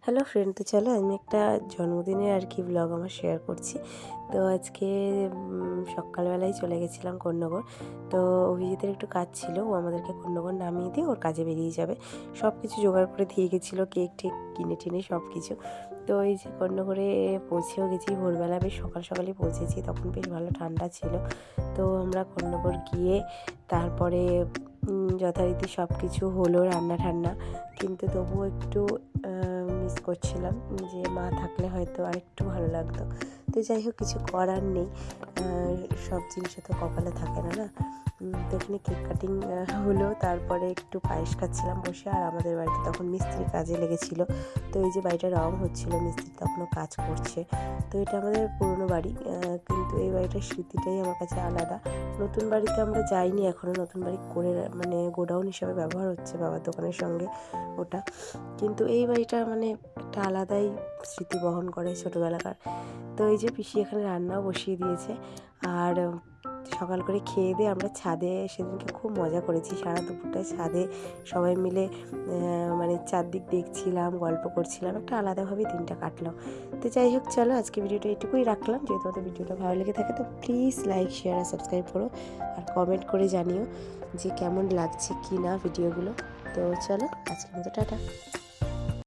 Hello friend, তো চলো আমি একটা জন্মদিনের আর কি ব্লগ আমার শেয়ার করছি। তো আজকে সকালবেলায় চলে গেছিলাম কোন্নগর। তো অভিজিতের একটু কাজ ছিল, ও আমাদেরকে কোন্নগর নামিয়ে দিয়ে ওর কাজে বেরিয়ে যাবে। সব কিছু জোগাড় করে দিয়ে গেছিলো, কেক টেক কিনে টিনে সব কিছু। তো এই যে কোন্নগরে পৌঁছেও গেছি, ভোরবেলা বেশ সকাল সকালই পৌঁছেছি, তখন বেশ ভালো ঠান্ডা ছিল। তো আমরা কোন্নগর গিয়ে তারপরে যথারীতি সব কিছু হলো, রান্না ঠান্না, কিন্তু তবুও একটু মিস করছিলাম যে মা থাকলে হয়তো আরেকটু ভালো লাগতো। তো যাই হোক, কিছু করার নেই, সব জিনিসে তো কপালে থাকে না না। তো এখানে কেক কাটিং হলো, তারপরে একটু পায়েস খাচ্ছিলাম বসে। আর আমাদের বাড়িতে তখন মিস্ত্রি কাজে লেগেছিল। তো এই যে বাড়িটা রং হচ্ছিলো, মিস্ত্রি তখনও কাজ করছে। তো এটা আমাদের পুরনো বাড়ি, কিন্তু এই বাড়িটার স্মৃতিটাই আমার কাছে আলাদা। নতুন বাড়িতে আমরা যাইনি এখনও, নতুন বাড়ি করে মানে গোডাউন হিসাবে ব্যবহার হচ্ছে বাবার দোকানের সঙ্গে ওটা। কিন্তু এই বাড়িটা মানে একটা আলাদাই স্মৃতি বহন করে ছোটোবেলাকার। তো এই যে পিসি এখানে রান্নাও বসিয়ে দিয়েছে। আর সকাল করে খেয়ে দিয়ে আমরা ছাদে সেদিনকে খুব মজা করেছি, সারা দুপুরটায় ছাদে সবাই মিলে মানে চারদিক দেখছিলাম, গল্প করছিলাম, একটা আলাদাভাবেই দিনটা কাটলো। তো যাই হোক, চলো আজকে ভিডিওটা এটুকুই রাখলাম। যদি তোমাদের ভিডিওটা ভালো লেগে থাকে তো প্লিজ লাইক, শেয়ার আর সাবস্ক্রাইব করো, আর কমেন্ট করে জানিও যে কেমন লাগছে কি না ভিডিওগুলো। তো চলো আজকের মতো টাটা।